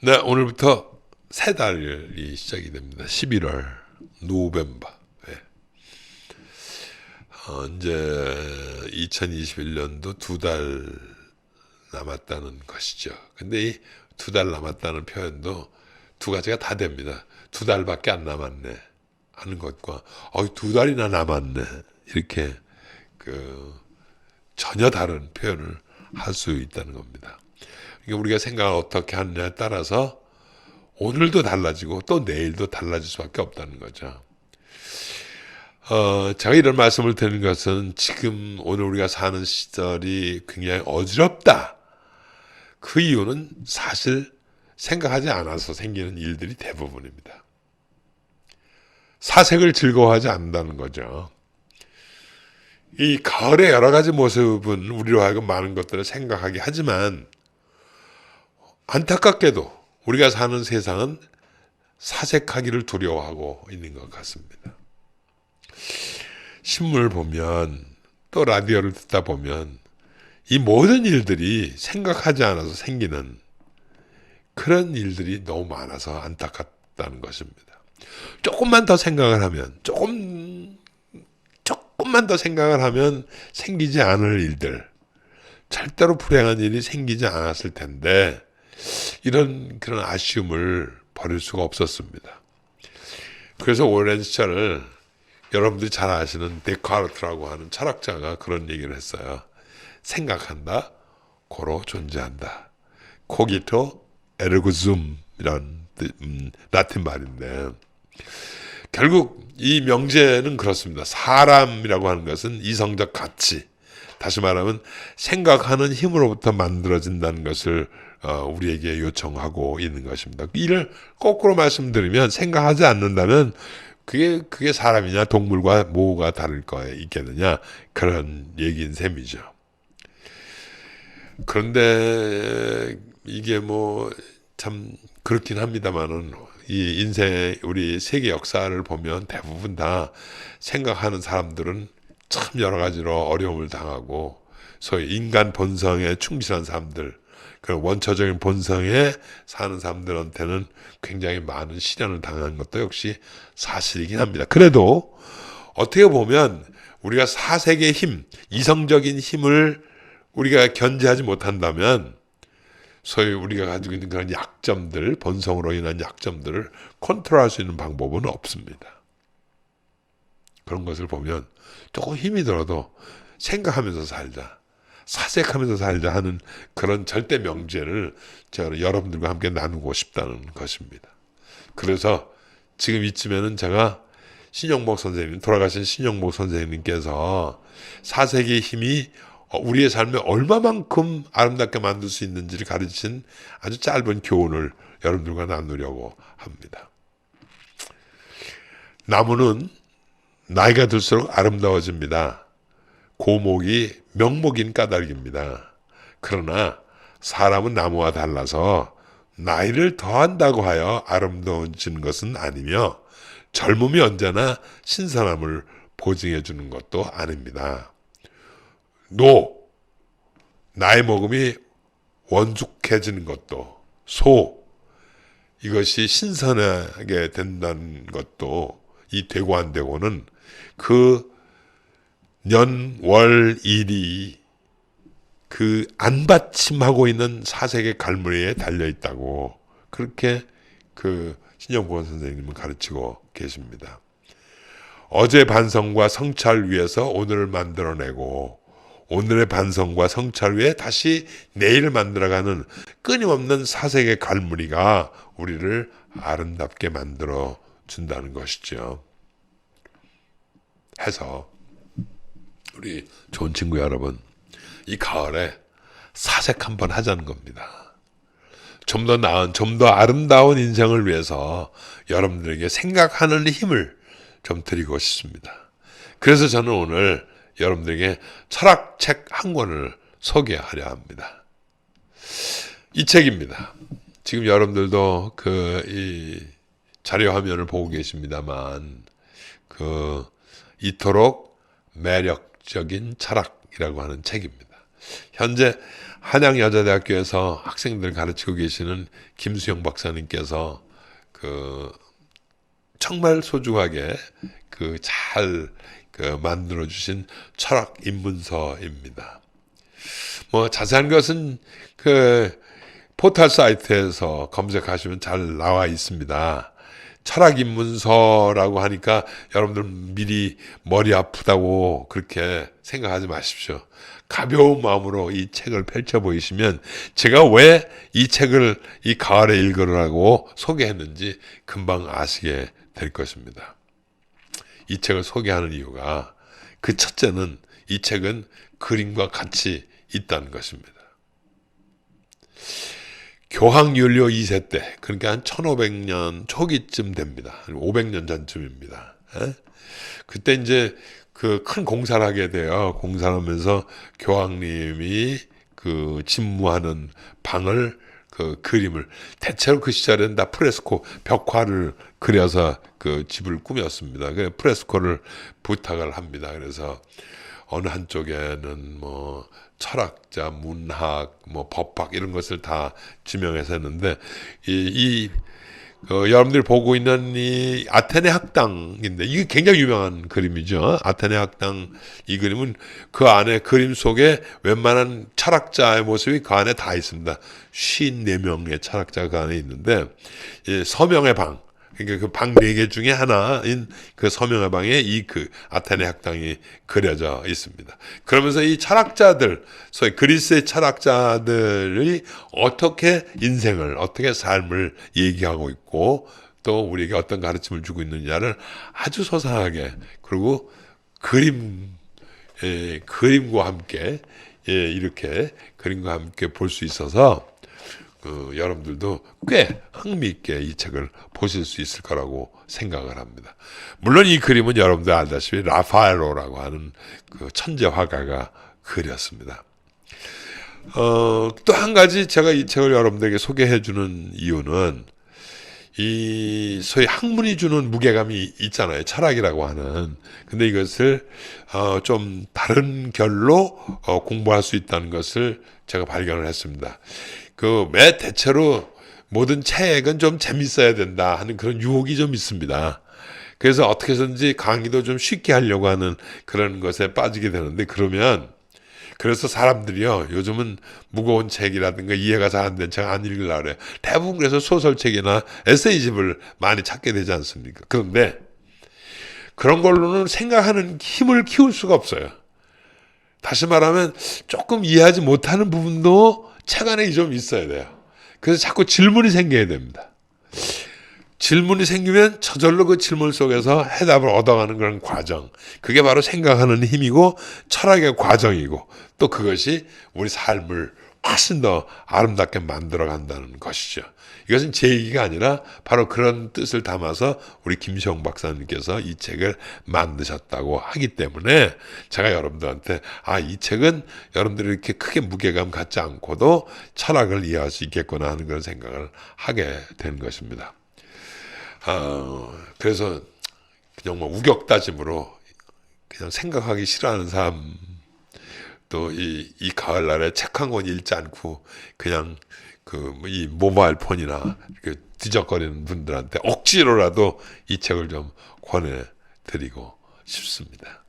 네, 오늘부터 새 달이 시작이 됩니다. 11월, 노벰버. 네. 이제 2021년도 두 달 남았다는 것이죠. 근데 이 두 달 남았다는 표현도 두 가지가 다 됩니다. 두 달밖에 안 남았네 하는 것과 두 달이나 남았네 이렇게 그 전혀 다른 표현을 할 수 있다는 겁니다. 그러니까 우리가 생각을 어떻게 하느냐에 따라서 오늘도 달라지고 또 내일도 달라질 수밖에 없다는 거죠. 제가 이런 말씀을 드리는 것은 지금 오늘 우리가 사는 시절이 굉장히 어지럽다. 그 이유는 사실 생각하지 않아서 생기는 일들이 대부분입니다. 사색을 즐거워하지 않는다는 거죠. 이 가을의 여러 가지 모습은 우리로 하여금 많은 것들을 생각하게 하지만 안타깝게도 우리가 사는 세상은 사색하기를 두려워하고 있는 것 같습니다. 신문을 보면 또 라디오를 듣다 보면 이 모든 일들이 생각하지 않아서 생기는 그런 일들이 너무 많아서 안타깝다는 것입니다. 조금만 더 생각을 하면 조금만 더 생각을 하면 생기지 않을 일들, 절대로 불행한 일이 생기지 않았을 텐데 이런 그런 아쉬움을 버릴 수가 없었습니다. 그래서 오랜 시절을 여러분들이 잘 아시는 데카르트라고 하는 철학자가 그런 얘기를 했어요. 생각한다, 고로 존재한다. 코기토 에르고 숨이란 라틴 말인데 결국 이 명제는 그렇습니다. 사람이라고 하는 것은 이성적 가치, 다시 말하면 생각하는 힘으로부터 만들어진다는 것을 우리에게 요청하고 있는 것입니다. 이를 거꾸로 말씀드리면 생각하지 않는다면 그게 사람이냐 동물과 뭐가 다를 거에 있겠느냐 그런 얘기인 셈이죠. 그런데 이게 뭐 참 그렇긴 합니다만은 이 인생 우리 세계 역사를 보면 대부분 다 생각하는 사람들은 참 여러 가지로 어려움을 당하고 소위 인간 본성에 충실한 사람들 그런 원초적인 본성에 사는 사람들한테는 굉장히 많은 시련을 당한 것도 역시 사실이긴 합니다. 그래도 어떻게 보면 우리가 사색의 힘, 이성적인 힘을 우리가 견제하지 못한다면 소위 우리가 가지고 있는 그런 약점들, 본성으로 인한 약점들을 컨트롤할 수 있는 방법은 없습니다. 그런 것을 보면 조금 힘이 들어도 생각하면서 살자, 사색하면서 살자 하는 그런 절대 명제를 제가 여러분들과 함께 나누고 싶다는 것입니다. 그래서 지금 이쯤에는 제가 신영복 선생님, 돌아가신 신영복 선생님께서 사색의 힘이 우리의 삶에 얼마만큼 아름답게 만들 수 있는지를 가르친 아주 짧은 교훈을 여러분들과 나누려고 합니다. 나무는 나이가 들수록 아름다워집니다. 고목이 명목인 까닭입니다. 그러나 사람은 나무와 달라서 나이를 더한다고 하여 아름다워지는 것은 아니며 젊음이 언제나 신선함을 보증해 주는 것도 아닙니다. 나이 먹음이 원숙해지는 것도 이것이 신선하게 된다는 것도 이 되고 안 되고는 그 년, 월, 일이 그 안받침하고 있는 사색의 갈무리에 달려 있다고 그렇게 그 신영권 선생님은 가르치고 계십니다. 어제 반성과 성찰 위해서 오늘을 만들어내고 오늘의 반성과 성찰 위해 다시 내일을 만들어가는 끊임없는 사색의 갈무리가 우리를 아름답게 만들어 준다는 것이죠. 해서 우리 좋은 친구 여러분, 이 가을에 사색 한번 하자는 겁니다. 좀 더 나은, 좀 더 아름다운 인생을 위해서 여러분들에게 생각하는 힘을 좀 드리고 싶습니다. 그래서 저는 오늘 여러분들에게 철학책 한 권을 소개하려 합니다. 이 책입니다. 지금 여러분들도 이 자료 화면을 보고 계십니다만 이토록 매력적인 철학이라고 하는 책입니다. 현재 한양여자대학교에서 학생들 가르치고 계시는 김수영 박사님께서 그 정말 소중하게 잘 만들어 주신 철학 입문서입니다. 뭐 자세한 것은 포털 사이트에서 검색하시면 잘 나와 있습니다. 철학 입문서라고 하니까 여러분들 미리 머리 아프다고 그렇게 생각하지 마십시오. 가벼운 마음으로 이 책을 펼쳐 보이시면 제가 왜 이 책을 이 가을에 읽으라고 소개했는지 금방 아시게 될 것입니다. 이 책을 소개하는 이유가 그 첫째는 이 책은 그림과 같이 있다는 것입니다. 교황율료 2세 때, 그러니까 한 1500년 초기쯤 됩니다. 500년 전쯤입니다. 그때 이제 큰 공사를 하게 돼요. 공사를 하면서 교황님이 집무하는 방을 그림을, 대체로 그 시절에는 다 프레스코 벽화를 그려서 집을 꾸몄습니다. 그 프레스코를 부탁을 합니다. 그래서 어느 한쪽에는 뭐 철학자, 문학, 뭐 법학 이런 것을 다 지명해서 했는데 여러분들이 보고 있는 이 아테네 학당인데 이게 굉장히 유명한 그림이죠. 아테네 학당 이 그림은 그 안에 그림 속에 웬만한 철학자의 모습이 그 안에 다 있습니다. 54명의 철학자가 그 안에 있는데 서명의 방, 그러니까 그 방 4개 중에 하나인 그 서명의 방에 아테네 학당이 그려져 있습니다. 그러면서 이 철학자들, 소위 그리스의 철학자들이 어떻게 인생을, 어떻게 삶을 얘기하고 있고 또 우리에게 어떤 가르침을 주고 있느냐를 아주 소상하게, 그리고 그림과 함께 이렇게 그림과 함께 볼 수 있어서 여러분들도 꽤 흥미있게 이 책을 보실 수 있을 거라고 생각을 합니다. 물론 이 그림은 여러분들 알다시피 라파엘로라고 하는 천재 화가가 그렸습니다. 또 한 가지 제가 이 책을 여러분들에게 소개해 주는 이유는 이 소위 학문이 주는 무게감이 있잖아요. 철학이라고 하는. 근데 이것을 좀 다른 결로 공부할 수 있다는 것을 제가 발견을 했습니다. 대체로 모든 책은 좀 재밌어야 된다 하는 그런 유혹이 좀 있습니다. 그래서 어떻게 해서든지 강의도 좀 쉽게 하려고 하는 그런 것에 빠지게 되는데, 그래서 사람들이요, 요즘은 무거운 책이라든가 이해가 잘 안 된 책 안 읽으려고 그래요. 대부분 그래서 소설책이나 에세이집을 많이 찾게 되지 않습니까? 그런데 그런 걸로는 생각하는 힘을 키울 수가 없어요. 다시 말하면 조금 이해하지 못하는 부분도 책 안에 좀 있어야 돼요. 그래서 자꾸 질문이 생겨야 됩니다. 질문이 생기면 저절로 그 질문 속에서 해답을 얻어가는 그런 과정, 그게 바로 생각하는 힘이고 철학의 과정이고, 또 그것이 우리 삶을 훨씬 더 아름답게 만들어 간다는 것이죠. 이것은 제 얘기가 아니라 바로 그런 뜻을 담아서 우리 김시영 박사님께서 이 책을 만드셨다고 하기 때문에 제가 여러분들한테 이 책은 여러분들이 이렇게 크게 무게감 갖지 않고도 철학을 이해할 수 있겠구나 하는 그런 생각을 하게 된 것입니다. 그래서 그냥 뭐 우격다짐으로 그냥 생각하기 싫어하는 사람, 또 이 가을날에 책 한 권 읽지 않고 그냥 이 모바일 폰이나 이렇게 뒤적거리는 분들한테 억지로라도 이 책을 좀 권해드리고 싶습니다.